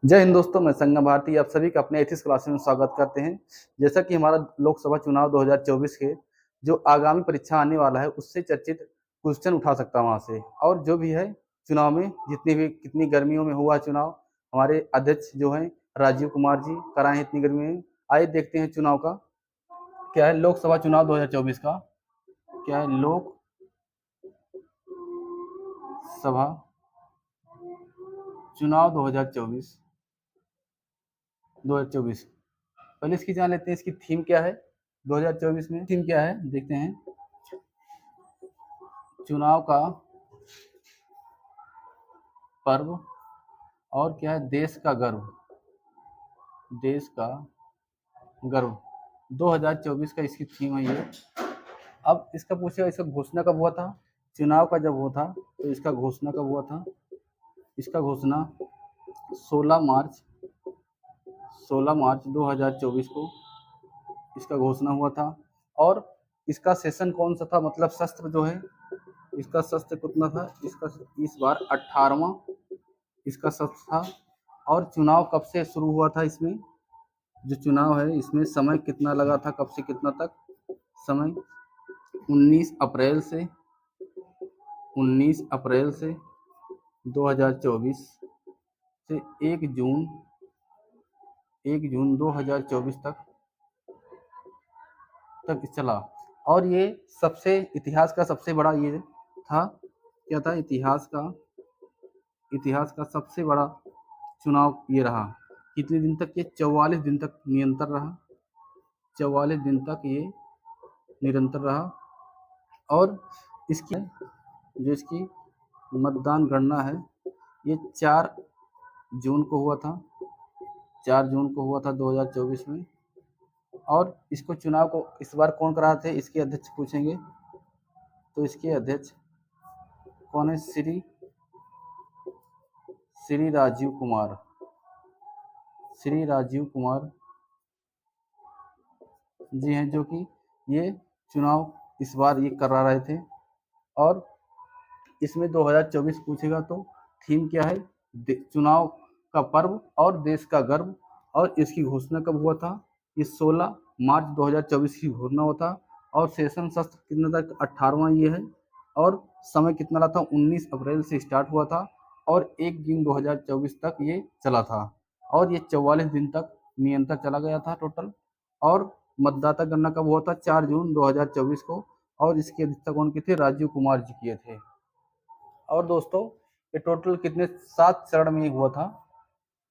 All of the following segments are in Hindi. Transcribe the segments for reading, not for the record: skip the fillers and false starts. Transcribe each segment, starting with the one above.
जय हिंद दोस्तों, मैं संगम भारती आप सभी का अपने एथिक्स क्लास में स्वागत करते हैं। जैसा कि हमारा लोकसभा चुनाव 2024 के जो आगामी परीक्षा आने वाला है उससे चर्चित क्वेश्चन उठा सकता हूँ वहाँ से। और जो भी है चुनाव में जितनी भी कितनी गर्मियों में हुआ चुनाव, हमारे अध्यक्ष जो हैं राजीव कुमार जी कराए हैं इतनी गर्मी में। आइए देखते हैं चुनाव का क्या है, लोकसभा चुनाव 2024 का क्या है, लोकसभा चुनाव 2024। पहले इसकी जान लेते हैं, इसकी थीम क्या है। 2024 में थीम क्या है देखते हैं। चुनाव का पर्व और क्या है, देश का गर्व। देश का गर्व 2024 का इसकी थीम है ये। अब इसका पूछेगा इसका घोषणा कब हुआ था। चुनाव का जब हुआ था तो इसका घोषणा कब हुआ था। इसका घोषणा 16 मार्च 2024 को इसका घोषणा हुआ था। और इसका सेशन कौन सा था, मतलब शस्त्र जो है, इसका शस्त्र कितना था, इसका इस बार 18वां इसका शस्त्र था। और चुनाव कब से शुरू हुआ था, इसमें जो चुनाव है इसमें समय कितना लगा था, कब से कितना तक समय। 19 अप्रैल से 2024 से 1 जून 2024 तक चला। और ये सबसे इतिहास का सबसे बड़ा ये था, क्या था, इतिहास का सबसे बड़ा चुनाव ये रहा। कितने दिन तक ये 44 दिन तक निरंतर रहा। 44 दिन तक ये निरंतर रहा। और इसकी जो इसकी मतदान गणना है ये 4 जून को हुआ था। 4 जून को हुआ था 2024 में। और इसको चुनाव को इस बार कौन करा थे, इसके अध्यक्ष पूछेंगे तो इसके अध्यक्ष कौन है, श्री राजीव कुमार। श्री राजीव कुमार जी हैं, जो कि ये चुनाव इस बार ये करा रहे थे। और इसमें 2024 पूछेगा तो थीम क्या है, चुनाव का पर्व और देश का गर्व। और इसकी घोषणा कब हुआ था, ये 16 मार्च 2024 की घोषणा हुआ था। और सेशन शस्त्र कितना तक 18वां ये है। और समय कितना रहा था, 19 अप्रैल से स्टार्ट हुआ था और 1 जून 2024 तक ये चला था। और ये 44 दिन तक निरंतर चला गया था टोटल। और मतदाता गणना कब हुआ था, 4 जून 2024 को। और इसकी अध्यक्षता कौन की थी, राजीव कुमार जी किए थे। और दोस्तों ये टोटल कितने 7 चरण में हुआ था।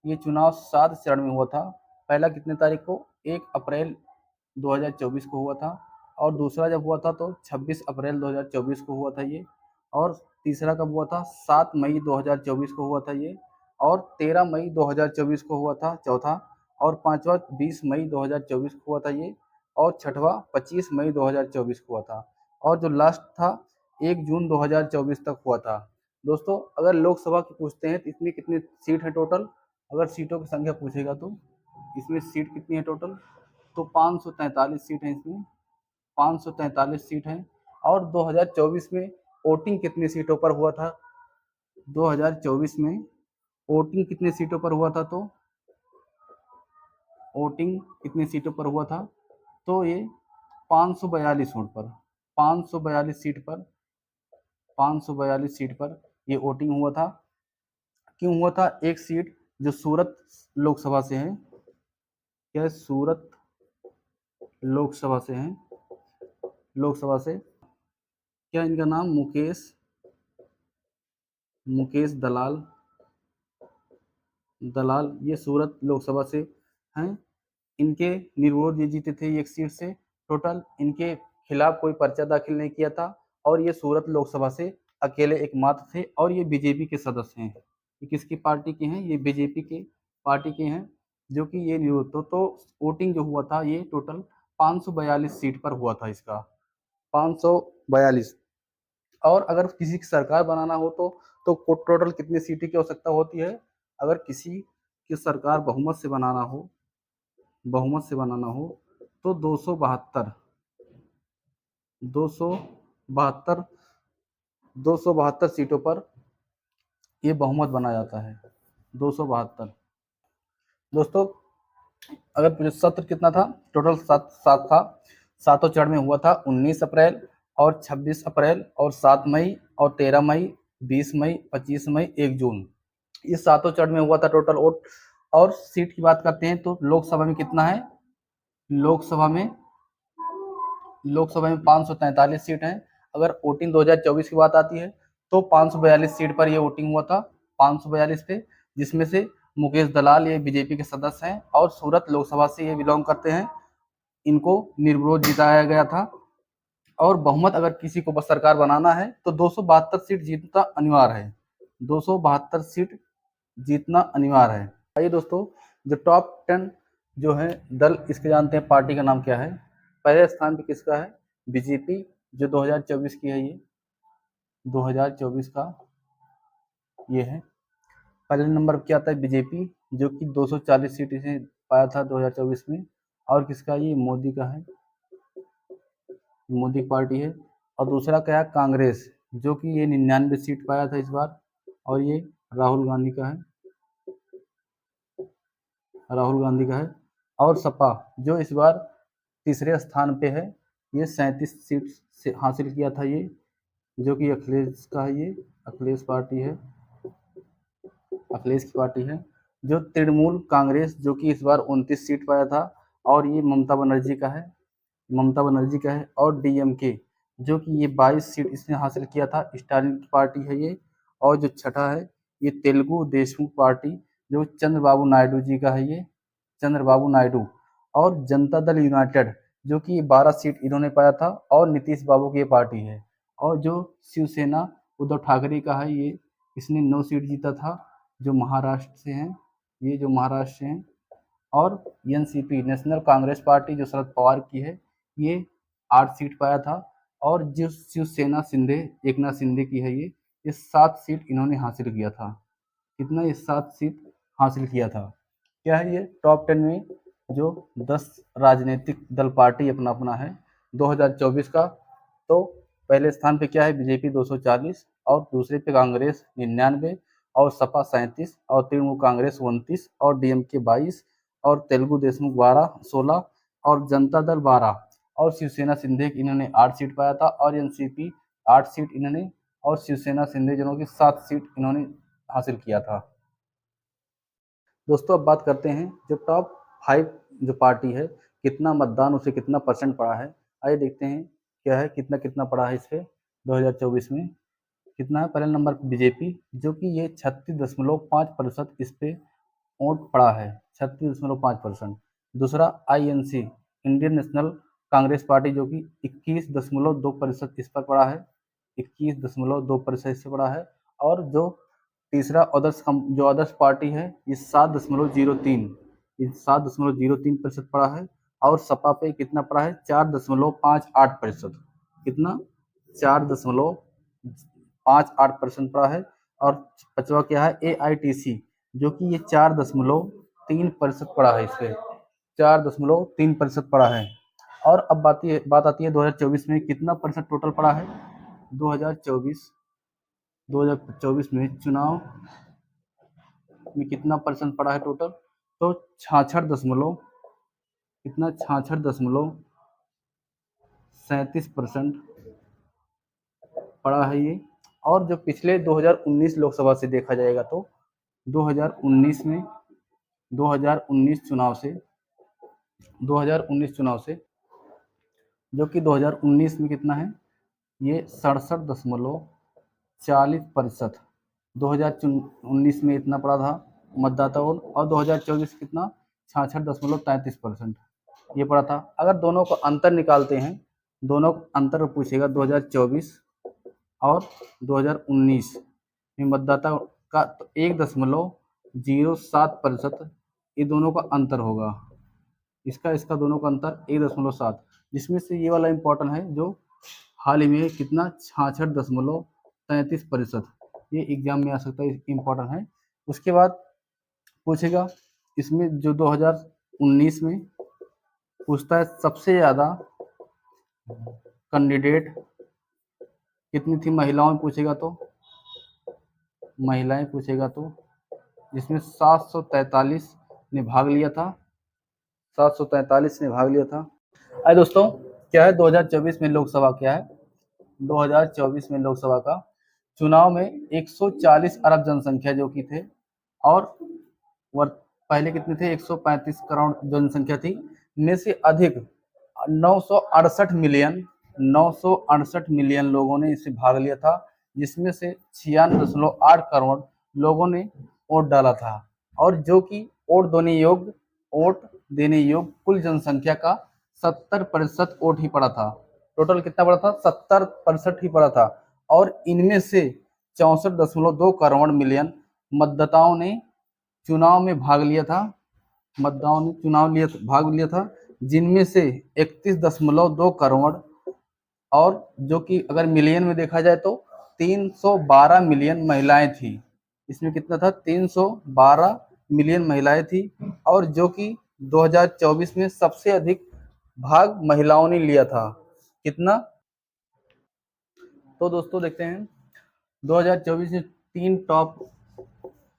ये चुनाव 7 चरण में हुआ था। पहला कितने तारीख को, 1 अप्रैल 2024 को हुआ था। और दूसरा जब हुआ था तो 26 अप्रैल 2024 को हुआ था ये। और तीसरा कब हुआ था, 7 मई 2024 को हुआ था ये। और 13 मई 2024 को हुआ था चौथा। और पांचवा 20 मई 2024 को हुआ था ये। और छठवा 25 मई 2024 को हुआ था। और जो लास्ट था 1 जून 2024 तक हुआ था। दोस्तों अगर लोकसभा की पूछते हैं तो इसमें कितनी सीट है टोटल, अगर सीटों की संख्या पूछेगा तो इसमें सीट कितनी है टोटल, तो 543 सीट है इसमें। 543 सीट है। और 2024 में वोटिंग कितनी सीटों पर हुआ था, 2024 में वोटिंग कितनी सीटों पर हुआ था, तो वोटिंग कितनी सीटों पर हुआ था, तो ये 542 वोट पर 542 सीट पर 542 सीट पर ये वोटिंग हुआ था। क्यों हुआ था, एक सीट जो सूरत लोकसभा से है, क्या सूरत लोकसभा से है, लोकसभा से, क्या इनका नाम मुकेश दलाल ये सूरत लोकसभा से हैं। इनके निर्विरोध ये जीते थे एक सीट से। टोटल इनके खिलाफ कोई पर्चा दाखिल नहीं किया था। और ये सूरत लोकसभा से अकेले एकमात्र थे। और ये बीजेपी के सदस्य हैं। ये किसकी पार्टी के हैं, ये बीजेपी के पार्टी के हैं, जो कि ये निर्विरोध तो वोटिंग जो हुआ था ये टोटल 542 सीट पर हुआ था इसका, 542। और अगर किसी की सरकार बनाना हो तो टोटल कितनी सीटें की आवश्यकता होती है, अगर किसी की सरकार बहुमत से बनाना हो तो 272 272 सीटों पर ये बहुमत बना जाता है, 272। दोस्तों अगर सत्र कितना था, टोटल 7 था। सातों चरण में हुआ था 19 अप्रैल और 26 अप्रैल और 7 मई और 13 मई, 20 मई, 25 मई, 1 जून, ये सातों चरण में हुआ था टोटल वोट। और सीट की बात करते हैं तो लोकसभा में कितना है, लोकसभा में 543 सीट हैं। अगर वोटिंग 2024 की बात आती है तो 542 सीट पर ये वोटिंग हुआ था, 542 पे, जिसमें से मुकेश दलाल ये बीजेपी के सदस्य हैं और सूरत लोकसभा से ये बिलोंग करते हैं। इनको निर्विरोध जिताया गया था। और बहुमत अगर किसी को बस सरकार बनाना है तो 272 सीट जीतना अनिवार्य है, 272 सीट जीतना अनिवार्य है। आइए दोस्तों, जो टॉप 10 जो है दल, इसके जानते हैं पार्टी का नाम क्या है। पहले स्थान पे किसका है, बीजेपी, जो 2024 की है, ये 2024 का ये है। पहले नंबर पर क्या आता है, बीजेपी, जो कि 240 सीट इसे पाया था 2024 में। और किसका, ये मोदी का है, मोदी पार्टी है। और दूसरा क्या है, कांग्रेस, जो कि ये 99 सीट पाया था इस बार, और ये राहुल गांधी का है, राहुल गांधी का है। और सपा, जो इस बार तीसरे स्थान पे है, ये 37 सीट से हासिल किया था, ये जो कि अखिलेश का है, ये अखिलेश पार्टी है, अखिलेश की पार्टी है। जो तृणमूल कांग्रेस, जो कि इस बार 29 सीट पाया था, और ये ममता बनर्जी का है, ममता बनर्जी का है। और डीएमके, जो कि ये 22 सीट इसने हासिल किया था, स्टालिन की पार्टी है ये। और जो छठा है, ये तेलुगु देशमुख पार्टी, जो चंद्रबाबू नायडू जी का है, ये चंद्रबाबू नायडू। और जनता दल यूनाइटेड, जो कि 12 सीट इन्होंने पाया था, और नीतीश बाबू की ये पार्टी है। और जो शिवसेना उद्धव ठाकरे का है, ये इसने 9 सीट जीता था, जो महाराष्ट्र से हैं, ये जो महाराष्ट्र से हैं। और एनसीपी, नेशनल कांग्रेस पार्टी, जो शरद पवार की है, ये 8 सीट पाया था। और जो शिवसेना शिंदे, एकनाथ शिंदे की है, ये 7 सीट इन्होंने हासिल किया था। कितना, ये 7 सीट हासिल किया था। क्या है ये टॉप 10 में जो 10 राजनीतिक दल पार्टी अपना अपना है 2024 का। तो पहले स्थान पे क्या है, बीजेपी 240, और दूसरे पे कांग्रेस 99, और सपा 37, और तृणमूल कांग्रेस 29, और डीएमके 22, और तेलुगु देशमुख 16, और जनता दल 12, और शिवसेना शिंदे इन्होंने 8 सीट पाया था, और एनसीपी 8 सीट इन्होंने, और शिवसेना शिंदे जनों की 7 सीट इन्होंने हासिल किया था। दोस्तों अब बात करते हैं जो टॉप 5 जो पार्टी है, कितना मतदान उसे कितना परसेंट पड़ा है। आइए देखते हैं क्या है, कितना कितना पड़ा है इस पे 2024 में। कितना है, पहले नंबर पर बीजेपी, जो कि ये 36.5% इस पे वोट पड़ा है, 36.5%। दूसरा INC, Indian national Congress party, जो कि 21.2% इस पर पड़ा है, 21.2% इससे पड़ा है। और जो तीसरा जो अदर्स पार्टी है, ये 7.03, ये 7.03% पड़ा है। और सपा पे कितना पड़ा है, 4.58%। कितना, 4.58% पड़ा है। और पांचवा क्या है, एआईटीसी, जो कि ये 4.3% पड़ा है, इस पे 4.3% पड़ा है। और अब बात आती है 2024 में कितना परसेंट टोटल पड़ा है। 2024 2024 में चुनाव में कितना परसेंट पड़ा है टोटल, तो 66 कितना, 66.37% पड़ा है ये। और जो पिछले 2019 लोकसभा से देखा जाएगा तो 2019 में 2019 चुनाव से 2019 चुनाव से जो कि 2019 में कितना है, ये 67.40%, 2019 में इतना पड़ा था मतदाता वोट। और 2024 कितना, 66.33% ये पड़ा था। अगर दोनों को अंतर निकालते हैं, दोनों अंतर पूछेगा 2024 और 2019 में मतदाता का, तो 1.07% ये दोनों का अंतर होगा। इसका इसका दोनों का अंतर 1.7, जिसमें से ये वाला इम्पोर्टेंट है, जो हाल ही में कितना, 66.33%, ये एग्जाम में आ सकता है, इम्पोर्टेंट है। उसके बाद पूछेगा इसमें जो 2019 में पूछता है, सबसे ज़्यादा कैंडिडेट कितनी थी महिलाओं में पूछेगा तो, महिलाएं पूछेगा तो, जिसमें 743 ने भाग लिया था, 743 ने भाग लिया था। अरे दोस्तों, क्या है 2024 में लोकसभा, क्या है 2024 में लोकसभा का चुनाव में 140 अरब जनसंख्या जो की थे, और पहले कितने थे, 135 करोड़ जनसंख्या थी, में से अधिक 968 मिलियन लोगों ने इससे भाग लिया था, जिसमें से 96.8 करोड़ लोगों ने वोट डाला था, और जो कि वोट देने योग्य कुल जनसंख्या का 70% वोट ही पड़ा था। टोटल कितना पड़ा था, 70% ही पड़ा था, और इनमें से 64.2 करोड़ मिलियन मतदाताओं ने चुनाव में भाग लिया था, भाग लिया था, जिनमें से 31.2 करोड़, और जो कि अगर मिलियन में देखा जाए तो 312 मिलियन महिलाएं थी। इसमें कितना था, 312 मिलियन महिलाएं थी, और जो कि 2024 में सबसे अधिक भाग महिलाओं ने लिया था। कितना, तो दोस्तों देखते हैं 2024 में 3 टॉप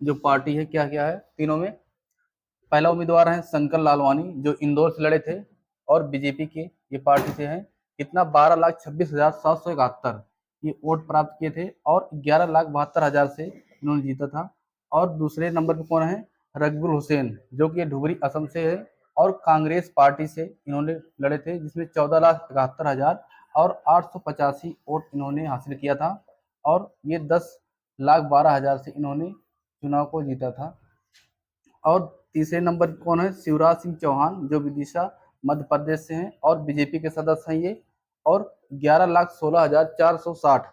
जो पार्टी है क्या क्या है तीनों में। पहला उम्मीदवार है शंकर लालवानी, जो इंदौर से लड़े थे और बीजेपी के ये पार्टी से हैं। कितना, 12,26,771 ये वोट प्राप्त किए थे, और 11,72,000 से इन्होंने जीता था। और दूसरे नंबर पर कौन है, रकबुल हुसैन, जो कि ढुबरी असम से है, और कांग्रेस पार्टी से इन्होंने लड़े थे, जिसमें 14,71,000 और 885 वोट इन्होंने हासिल किया था, और ये 10,12,000 से इन्होंने चुनाव को जीता था। और तीसरे नंबर पर कौन है, शिवराज सिंह चौहान, जो विदिशा मध्य प्रदेश से हैं और बीजेपी के सदस्य हैं ये, और 11,16,460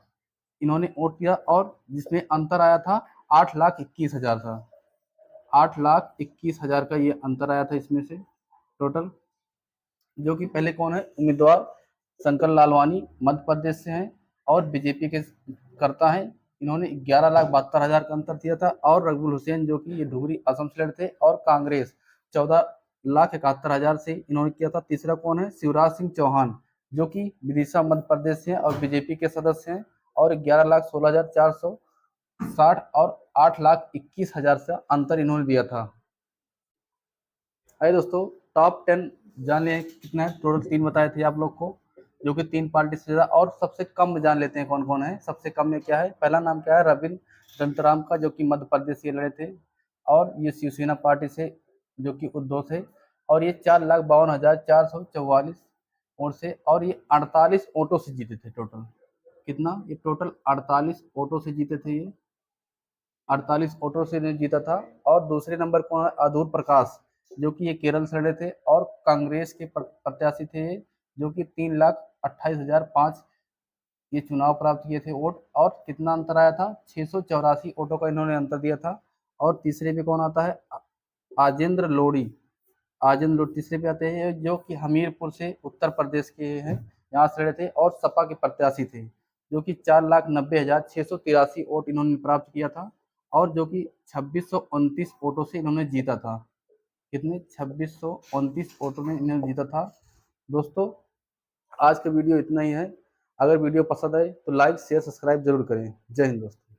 इन्होंने वोट किया, और जिसमें अंतर आया था 8,21,000 था, 8,21,000 का ये अंतर आया था इसमें से टोटल। जो कि पहले कौन है उम्मीदवार, शंकर लालवानी मध्य प्रदेश से हैं और बीजेपी के करता है, इन्होंने 11,72,000 का अंतर दिया था। और रकबुल हुसैन, जो कि ये ढुबरी असम से लड़े थे, और कांग्रेस 14,71,000 से इन्होंने किया था। तीसरा कौन है, शिवराज सिंह चौहान, जो कि विदिशा मध्य प्रदेश से हैं और बीजेपी के सदस्य हैं, और 11,16,460 और 8,21,000 से अंतर इन्होंने दिया था। अरे दोस्तों, टॉप 10 जान लें कितना है, टोटल 3 बताए थे आप लोग को, जो कि 3 पार्टी से ज्यादा। और सबसे कम जान लेते हैं कौन कौन है। सबसे कम में क्या है, पहला नाम क्या है, रविंद्र दंतराम का, जो कि मध्य प्रदेश से लड़े थे, और ये शिवसेना पार्टी से, जो कि उद्धव थे, और ये 4,52,444 वोट से, और ये 48 वोटों से जीते थे टोटल। कितना, ये टोटल 48 वोटों से जीते थे, ये 48 वोटों से जीता था। और दूसरे नंबर पर अधूर प्रकाश, जो कि ये केरल से लड़े थे और कांग्रेस के प्रत्याशी थे, जो कि 3,28,005 ये चुनाव प्राप्त किए थे वोट। और कितना अंतर आया था, 684 वोटों का इन्होंने अंतर दिया था। और तीसरे पे कौन आता है, आजेंद्र लोड़ी, तीसरे पे आते हैं, जो कि हमीरपुर से उत्तर प्रदेश के हैं, यहाँ से लड़े थे और सपा के प्रत्याशी थे, जो कि 4,90,683 वोट इन्होंने प्राप्त किया था, और जो कि 2629 वोटों से इन्होंने जीता था। कितने, 2629 वोटों में इन्होंने जीता था। दोस्तों, आज का वीडियो इतना ही है। अगर वीडियो पसंद आए तो लाइक शेयर सब्सक्राइब जरूर करें। जय हिंद दोस्तों।